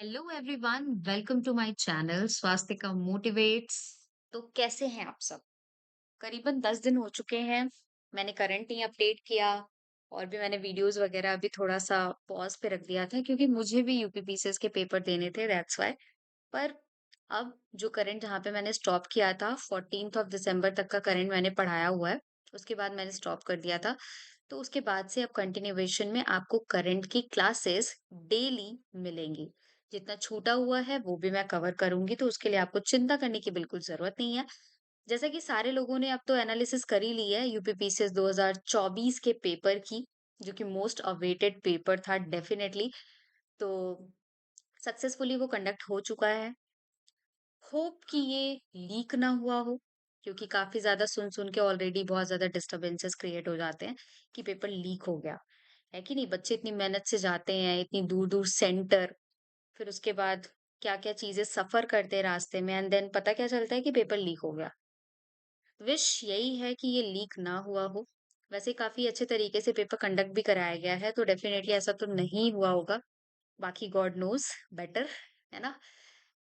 Hello everyone, welcome to my channel स्वास्थ्य का motivates. तो कैसे हैं आप सब? करीबन 10 दिन हो चुके हैं। मैंने करंट नहीं अपडेट किया और भी मैंने वीडियोस वगैरह अभी थोड़ा सा पॉज पे रख दिया था क्योंकि मुझे भी यूपीपीसीएस के पेपर देने थे, दैट्स व्हाई। पर अब जो करंट जहाँ पे मैंने स्टॉप किया था 14th ऑफ दिसंबर तक का करंट मैंने पढ़ाया हुआ है। उसके बाद मैंने स्टॉप कर दिया था। तो उसके बाद से अब कंटिन्यूएशन में आपको करंट की क्लासेस डेली मिलेंगी। जितना छूटा हुआ है वो भी मैं कवर करूंगी, तो उसके लिए आपको चिंता करने की बिल्कुल जरूरत नहीं है। जैसा कि सारे लोगों ने अब तो एनालिसिस कर ही ली है यूपीपीसीएस 2024 के पेपर की, जो कि मोस्ट अवेटेड पेपर था डेफिनेटली। तो सक्सेसफुली वो कंडक्ट हो चुका है। होप कि ये लीक ना हुआ हो, क्योंकि काफी ज्यादा सुन सुन के ऑलरेडी बहुत ज्यादा डिस्टरबेंसेस क्रिएट हो जाते हैं कि पेपर लीक हो गया। है कि नहीं? बच्चे इतनी मेहनत से जाते हैं, इतनी दूर दूर सेंटर, फिर उसके बाद क्या क्या चीजें सफर करते हैं रास्ते में, एंड देन पता क्या चलता है कि पेपर लीक हो गया। विश यही है कि ये लीक ना हुआ हो। वैसे काफी अच्छे तरीके से पेपर कंडक्ट भी कराया गया है, तो डेफिनेटली ऐसा तो नहीं हुआ होगा। बाकी गॉड नोज बेटर, है ना?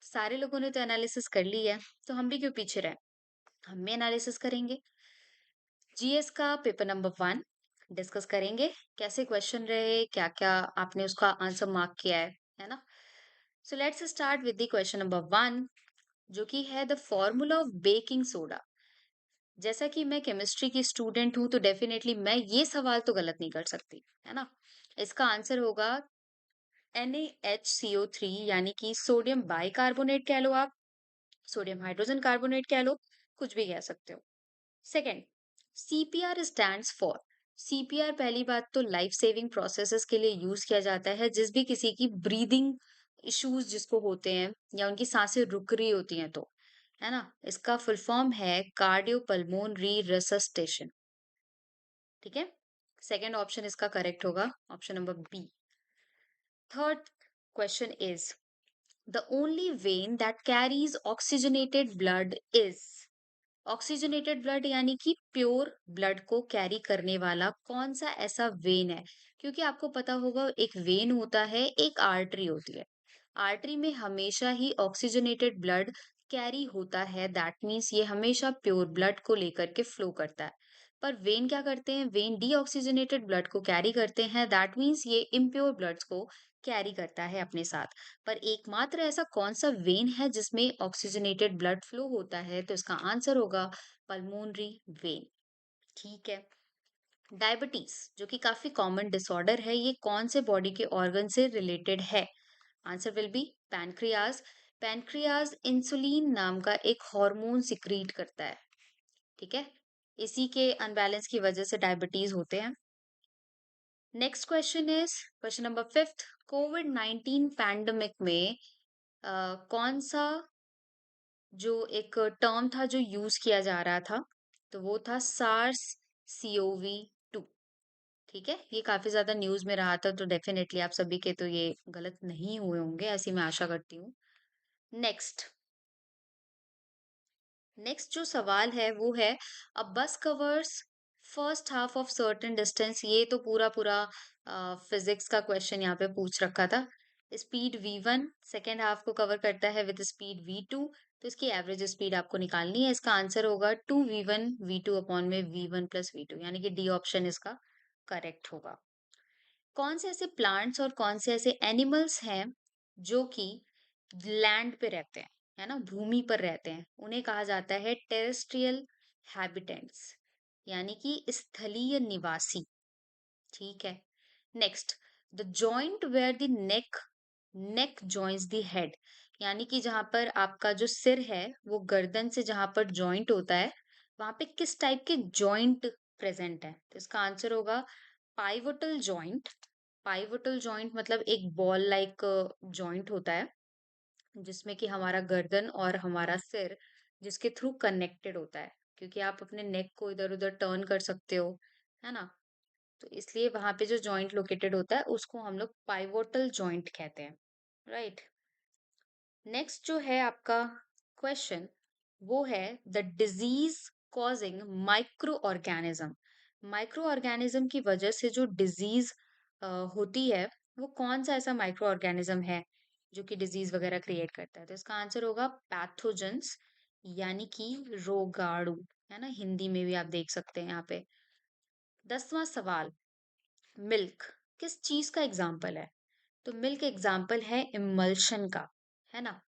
सारे लोगों ने तो एनालिसिस कर ली है, तो हम भी क्यों पीछे रहे? हम भी एनालिसिस करेंगे। जीएस का पेपर नंबर 1 डिस्कस करेंगे। कैसे क्वेश्चन रहे, क्या-क्या आपने उसका आंसर मार्क किया है ना? So let's start with the question number 1, जो कि है the formula of baking soda. जैसा कि मैं केमिस्ट्री की स्टूडेंट हूं, तो डेफिनेटली मैं ये सवाल तो गलत नहीं कर सकती, है ना? इसका आंसर होगा NaHCO3, यानी कि सोडियम बाइकार्बोनेट कह लो आप, सोडियम हाइड्रोजन कार्बोनेट कह लो, कुछ भी कह सकते हो। Second, CPR stands for. CPR पहली बात तो लाइफ सेविंग प्रोसेसेस के लिए यूज किया जाता है, जिस भी किसी की ब्रीदिंग इश्यूज जिसको होते हैं या उनकी सांसें रुक रही होती हैं, तो है ना, इसका फुल फॉर्म है कार्डियोपल्मोनरी रिसस्टेशन। ठीक है, सेकंड ऑप्शन इसका करेक्ट होगा, option number B. Third question is the only vein that carries oxygenated blood is. Oxygenated blood यानी कि प्योर ब्लड को कैरी करने वाला कौन सा ऐसा वेन है? क्योंकि आपको पता होगा, एक वेन होता है, एक आर्टरी होती है। आर्टरी में हमेशा ही ऑक्सीजनेटेड ब्लड कैरी होता है, दैट मीन्स ये हमेशा प्योर ब्लड को लेकर के फ्लो करता है। पर वेन क्या करते हैं? वेन डीऑक्सीजनेटेड ब्लड को कैरी करते हैं, दैट मीन्स ये इम्प्योर ब्लड्स को कैरी करता है अपने साथ। पर एकमात्र ऐसा कौन सा वेन है जिसमें ऑक्सीजनेटेड ब्लड फ्लो होता है? तो इसका आंसर होगा पल्मोनरी वेन। ठीक है। डायबिटीज, जो कि काफी कॉमन डिसऑर्डर है, ये कौन से बॉडी के ऑर्गन से रिलेटेड है? Answer will be pancreas. Pancreas insulin नाम का एक हार्मोन सिक्रीट करता है। ठीक है, इसी के अनबैलेंस की वजह से डायबिटीज होते हैं। Next question is question number 5। Covid 19 pandemic में कौन सा जो एक टर्म था जो यूज किया जा रहा था, तो वो था सार्स सीओवी 2। ठीक है, ये काफी ज्यादा न्यूज में रहा था, तो डेफिनेटली आप सभी के तो ये गलत नहीं हुए होंगे, ऐसी मैं आशा करती हूँ। नेक्स्ट, जो सवाल है वो है, अ बस covers first half of certain distance. ये तो पूरा पूरा फिजिक्स का क्वेश्चन यहाँ पे पूछ रखा था। स्पीड v1 सेकेंड हाफ को कवर करता है विद स्पीड v2, तो इसकी एवरेज स्पीड आपको निकालनी है। इसका आंसर होगा 2v1 v2 अपॉन में v1 प्लस v2, यानी कि डी ऑप्शन इसका करेक्ट होगा। कौन से ऐसे प्लांट्स और कौन से ऐसे एनिमल्स हैं जो कि लैंड पे रहते हैं, है ना, भूमि पर रहते हैं? उन्हें कहा जाता है टेरेस्ट्रियल हैबिटेंट्स, यानी कि स्थलीय निवासी। ठीक है। Next, the joint where the neck joins the head, यानी कि जहां पर आपका जो सिर है वो गर्दन से जहां पर जॉइंट होता है, वहां पे किस टाइप के जॉइंट प्रेजेंट है? तो इसका आंसर होगा पाइवोटल जॉइंट। पाइवोटल जॉइंट मतलब एक बॉल लाइक जॉइंट होता है, जिसमें कि हमारा गर्दन और हमारा सिर जिसके थ्रू कनेक्टेड होता है, क्योंकि आप अपने नेक को इधर उधर टर्न कर सकते हो, है ना? तो इसलिए वहां पे जो जॉइंट लोकेटेड होता है उसको हम लोग पाइवोटल जॉइंट कहते हैं। राइट। नेक्स्ट जो है आपका क्वेश्चन, वो है the disease causing micro organism. Micro organism की वजह से जो डिजीज होती है, वो कौन सा ऐसा माइक्रो ऑर्गेनिज्म है? जो कि डिजीज वगैरह क्रिएट करता है। तो इसका आंसर होगा पैथोजेंस, यानी कि रोगाणु, है ना, हिंदी में भी आप देख सकते हैं यहाँ पे। 10वां सवाल, मिल्क किस चीज का एग्जाम्पल है? तो मिल्क एग्जाम्पल है इमल्शन का, है ना।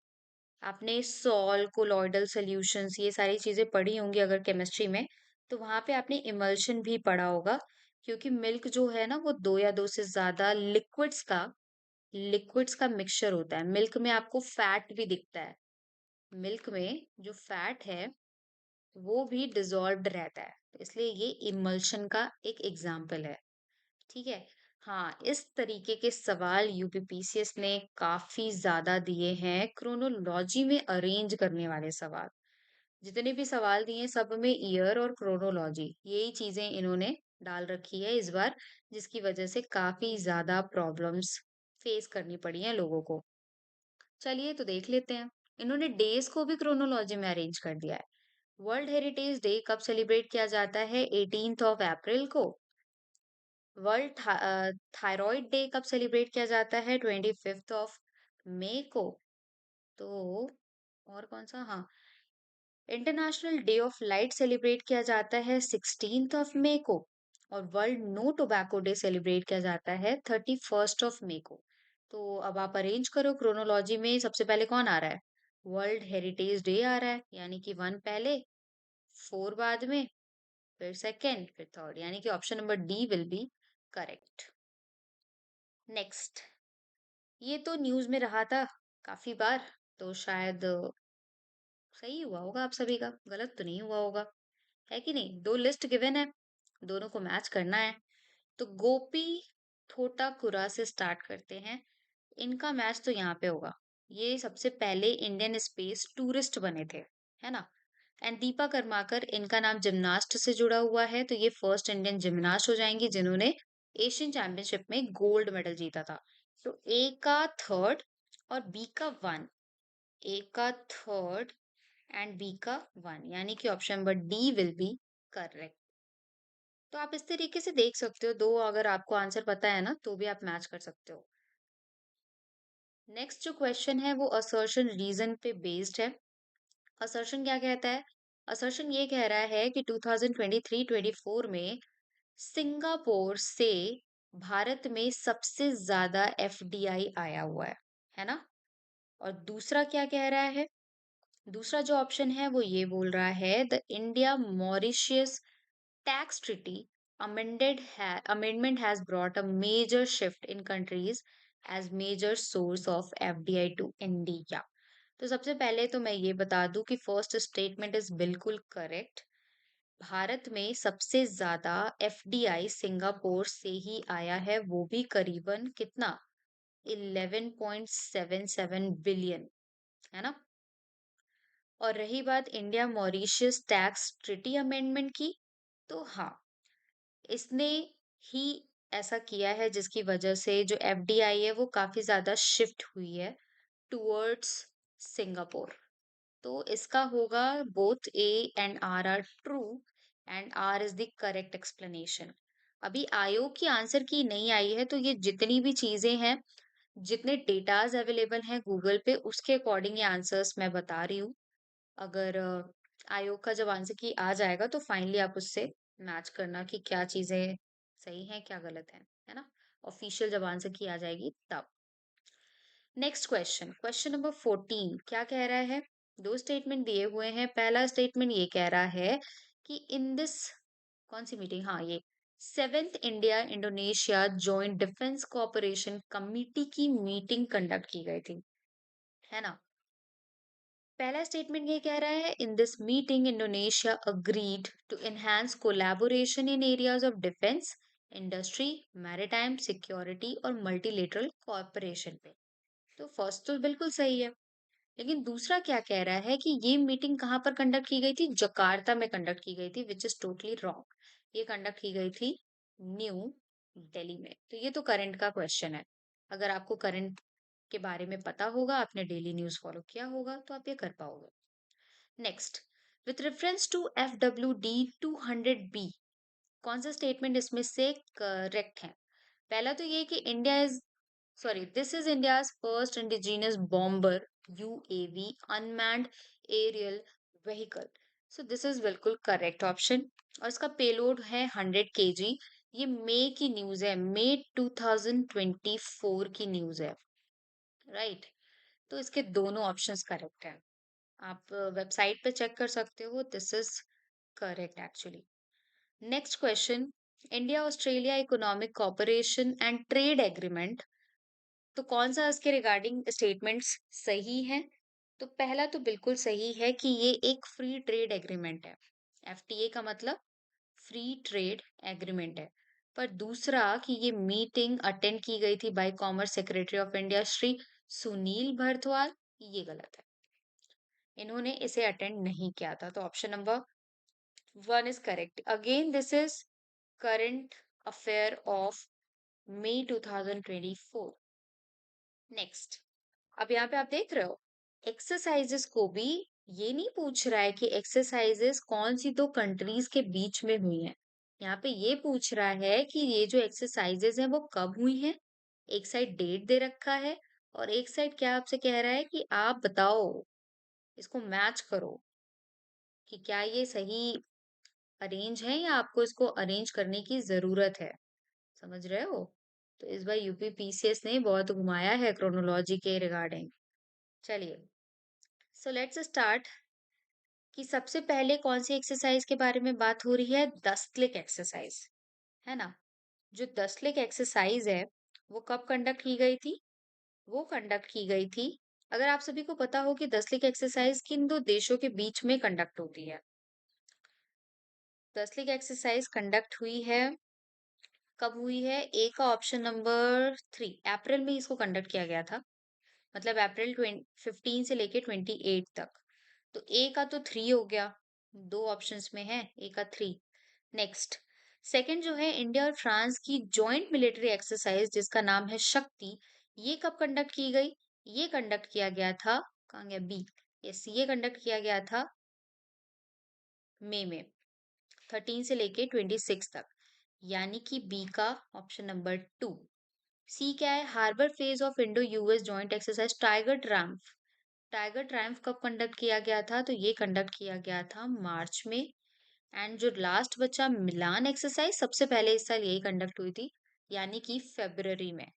आपने सॉल, कोलॉइडल सॉल्यूशंस, ये सारी चीजें पढ़ी होंगी अगर केमिस्ट्री में, तो वहां पे आपने इमल्शन भी पढ़ा होगा। क्योंकि मिल्क जो है ना, वो दो या दो से ज्यादा लिक्विड्स का मिक्सचर होता है। मिल्क में आपको फैट भी दिखता है, मिल्क में जो फैट है वो भी डिजॉल्व्ड रहता है, तो इसलिए ये इमल्शन का एक एग्जाम्पल है। ठीक है। हाँ, इस तरीके के सवाल यूपीपीसीएस ने काफी ज्यादा दिए हैं, क्रोनोलॉजी में अरेंज करने वाले सवाल। जितने भी सवाल दिए सब में ईयर और क्रोनोलॉजी, यही चीजें इन्होंने डाल रखी है इस बार, जिसकी वजह से काफी ज्यादा प्रॉब्लम्स फेस करनी पड़ी हैं लोगों को। चलिए तो देख लेते हैं। इन्होंने डेज को भी क्रोनोलॉजी में अरेंज कर दिया है। वर्ल्ड हेरिटेज डे कब सेलिब्रेट किया जाता है? 18th ऑफ अप्रैल को। वर्ल्ड थायराइड डे कब सेलिब्रेट किया जाता है? 25th ऑफ मई को। तो और कौन सा, हाँ, international day of light celebrate किया जाता है 16th ऑफ मई को। और world no tobacco day celebrate किया जाता है 31st ऑफ मई को। तो अब आप अरेंज करो क्रोनोलॉजी में, सबसे पहले कौन आ रहा है? वर्ल्ड हेरिटेज डे आ रहा है, यानी कि वन पहले, फोर बाद में, फिर सेकंड, फिर थर्ड, यानी कि option number D will be correct. Next, ये तो न्यूज में रहा था काफी बार, तो शायद सही हुआ होगा आप सभी का, गलत तो नहीं हुआ होगा, है कि नहीं? दो लिस्ट गिवन है, दोनों को मैच करना है। तो गोपी थोटाकुरा से स्टार्ट करते हैं। इनका मैच तो यहाँ पे होगा। ये सबसे पहले इंडियन स्पेस टूरिस्ट बने थे, है ना। एंड दीपा कर्माकर, इनका नाम जिमनास्ट से जुड़ा हुआ है, तो ये फर्स्ट इंडियन जिमनास्ट हो जाएंगी जिन्होंने एशियन चैंपियनशिप में गोल्ड मेडल जीता था। तो ए का थर्ड और बी का वन, ए का थर्ड एंड बी का वन, यानी कि option number D will be correct. तो आप इस तरीके से देख सकते हो, दो अगर आपको आंसर पता है ना तो भी आप मैच कर सकते हो। नेक्स्ट जो क्वेश्चन है वो असर्शन रीजन पे बेस्ड है। असर्शन क्या कहता है? असर्शन ये कह रहा है कि 2023-24 में सिंगापुर से भारत में सबसे ज्यादा एफडीआई आया हुआ है ना। और दूसरा क्या कह रहा है? दूसरा जो ऑप्शन है वो ये बोल रहा है, the India Mauritius tax treaty amendment has brought a major shift in countries as major source of FDI to India। तो सबसे पहले तो मैं ये बता दूं कि फर्स्ट स्टेटमेंट इज बिल्कुल करेक्ट। भारत में सबसे ज्यादा एफडीआई सिंगापुर से ही आया है, वो भी करीबन कितना, 11.77 बिलियन, है ना। और रही बात India Mauritius tax treaty amendment की, तो हाँ, इसने ही ऐसा किया है जिसकी वजह से जो एफडीआई है वो काफी ज्यादा शिफ्ट हुई है टुवर्ड्स सिंगापुर। तो इसका होगा both A and R true, and R is the correct explanation. अभी आयोग की आंसर की नहीं आई है, तो ये जितनी भी चीजें हैं, जितने डेटाज अवेलेबल हैं गूगल पे, उसके अकॉर्डिंग ये आंसर्स मैं बता रही हूँ। अगर आयोग का जब आंसर की आ जाएगा तो फाइनली आप उससे मैच करना कि क्या चीजें सही हैं क्या गलत है ना। ऑफिशियल जब आंसर की आ जाएगी तब। नेक्स्ट क्वेश्चन, क्वेश्चन नंबर 14 क्या कह रहा है? दो स्टेटमेंट दिए हुए हैं। पहला स्टेटमेंट ये कह रहा है कि इन दिस, कौन सी मीटिंग, हाँ ये seventh India Indonesia joint defence cooperation committee की मीटिंग कंडक्ट की गई थी, है ना। पहला स्टेटमेंट ये कह रहा है, in this meeting Indonesia agreed to enhance collaboration in areas of defence, industry, maritime security और मल्टीलेटरल कोऑपरेशन पे। तो फर्स्ट तो बिल्कुल सही है, लेकिन दूसरा क्या कह रहा है कि ये मीटिंग कहाँ पर कंडक्ट की गई थी? जकार्ता में कंडक्ट की गई थी, विच इज टोटली रॉन्ग। ये कंडक्ट की गई थी न्यू दिल्ली में। तो ये तो करंट का क्वेश्चन है। अगर आपको करंट के बारे में पता होगा, आपने डेली न्यूज फॉलो किया होगा, तो आप ये कर पाओगे। Next, with reference to FWD 200B, कौन सा स्टेटमेंट इसमें से करेक्ट है? पहला तो ये कि India is sorry, this is India's first indigenous bomber UAV unmanned aerial vehicle. So this is बिल्कुल करेक्ट ऑप्शन। और इसका पेलोड है 100 kg। ये मई की न्यूज है, मई 2024 की न्यूज है, राइट। तो इसके दोनों ऑप्शंस करेक्ट हैं। आप वेबसाइट पे चेक कर सकते हो, this is correct actually. Next question, India Australia economic cooperation and trade agreement, तो कौन सा इसके रिगार्डिंग स्टेटमेंट्स सही है? तो पहला तो बिल्कुल सही है कि ये एक फ्री ट्रेड एग्रीमेंट है। एफटीए का मतलब फ्री ट्रेड एग्रीमेंट है। पर दूसरा कि ये मीटिंग अटेंड की गई थी by commerce secretary of India Shri Sunil Bhardwaj, ये गलत है। इन्होंने इसे अटेंड नहीं किया था। तो option number 1 is correct. Again this is current affair of May 2024। Next, अब यहाँ पे आप देख रहे हो, एक्सरसाइजेस को भी ये नहीं पूछ रहा है कि एक्सरसाइजेस कौन सी दो कंट्रीज के बीच में हुई हैं। यहाँ पे ये पूछ रहा है कि ये जो एक्सरसाइजेस हैं वो कब हुई हैं। एक साइड डेट दे रखा है और एक साइड क्या आपसे कह रहा है कि आप बताओ, इसको मैच करो कि क्या ये सही अरेंज है या आपको इसको अरेंज करने की जरूरत है। समझ रहे हो? तो इस बार यूपी पीसीएस ने बहुत घुमाया है क्रोनोलॉजी के रिगार्डिंग। चलिए, सो लेट्स स्टार्ट कि सबसे पहले कौन सी एक्सरसाइज के बारे में बात हो रही है। 10 क्लिक एक्सरसाइज, है ना। जो 10 क्लिक एक्सरसाइज है वो कब कंडक्ट की गई थी? वो कंडक्ट की गई थी, अगर आप सभी को पता हो कि 10 क्लिक एक्सरसाइज किन दो देशों के बीच में कंडक्ट होती है। 10 क्लिक एक्सरसाइज कंडक्ट हुई है, कब हुई है? ए का ऑप्शन नंबर 3, अप्रैल में इसको कंडक्ट किया गया था। मतलब अप्रैल 15 से लेके 28 तक। तो ए का तो 3 हो गया, दो ऑप्शंस में है, ए का 3। नेक्स्ट, सेकंड जो है, इंडिया और फ्रांस की जॉइंट मिलिट्री एक्सरसाइज जिसका नाम है शक्ति, ये कब कंडक्ट की गई? ये कंडक्ट किया गया था, कहाँ गया बी, यस, ये कंडक्ट किया गया था मई में 13 से लेके 26 तक, यानी कि बी का ऑप्शन नंबर 2। सी क्या है? Harbour phase of Indo US joint exercise Tiger Triumph. Tiger Triumph कब कंडक्ट किया गया था? तो ये कंडक्ट किया गया था मार्च में। एंड जो लास्ट बचा मिलान एक्सरसाइज, सबसे पहले इस साल यही कंडक्ट हुई थी, यानी कि फेब्रवरी में।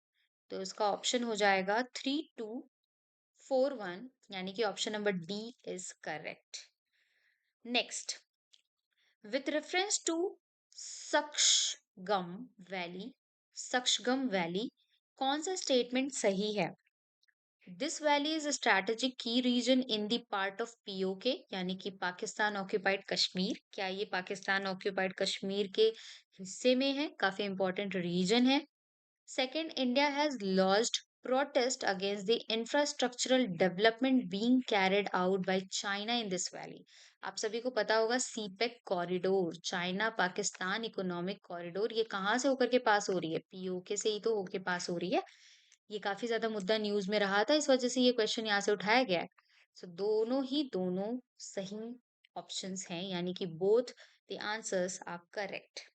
तो इसका ऑप्शन हो जाएगा 3241, यानी कि option number D is correct. Next, with reference to Shaksgam valley, Shaksgam valley, कौन सा स्टेटमेंट सही है? This valley is a strategic key region in the part of PoK, यानी कि पाकिस्तान ऑक्यूपाइड कश्मीर। क्या ये पाकिस्तान ऑक्यूपाइड कश्मीर के हिस्से में है? काफी इंपॉर्टेंट रीजन है। Second, India has launched protest against the infrastructural development being carried out by China in this valley। आप सभी को पता होगा CPEC corridor, China Pakistan economic corridor, ये कहाँ से होकर के पास हो रही है? पीओके से ही तो होके पास हो रही है। ये काफी ज्यादा मुद्दा न्यूज में रहा था, इस वजह से ये क्वेश्चन यहाँ से उठाया गया है। सो दोनों सही ऑप्शंस हैं, यानी कि both the answers are correct.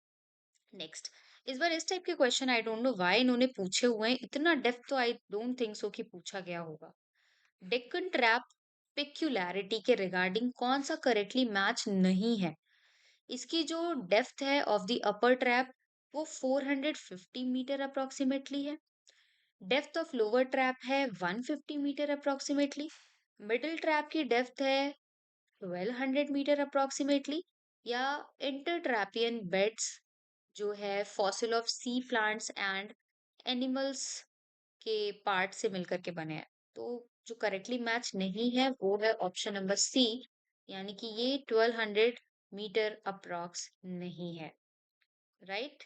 Next, इस बार इस टाइप के question I don't know why इन्होंने पूछे हुए हैं, इतना डेप्थ तो आई डोंट थिंक सो कि पूछा गया होगा। डेक्कन ट्रैप पेक्युलैरिटी के रिगार्डिंग कौन सा करेक्टली मैच नहीं है? इसकी जो डेप्थ है ऑफ द अपर ट्रैप वो 450 मीटर अप्रोक्सीमेटली है। डेप्थ ऑफ लोअर ट्रैप है 150 मीटर अप्रोक्सीमेटली। मिडिल ट्रैप की डेप्थ है 1200 मीटर अप्रोक्सीमेटली। या इंटरट्रैपियन बेड्स जो है fossil of sea plants and animals के पार्ट से मिलकर के बने हैं। तो जो करेक्टली मैच नहीं है वो है ऑप्शन नंबर सी, यानी कि ये 1200 मीटर अप्रॉक्स नहीं है, राइट।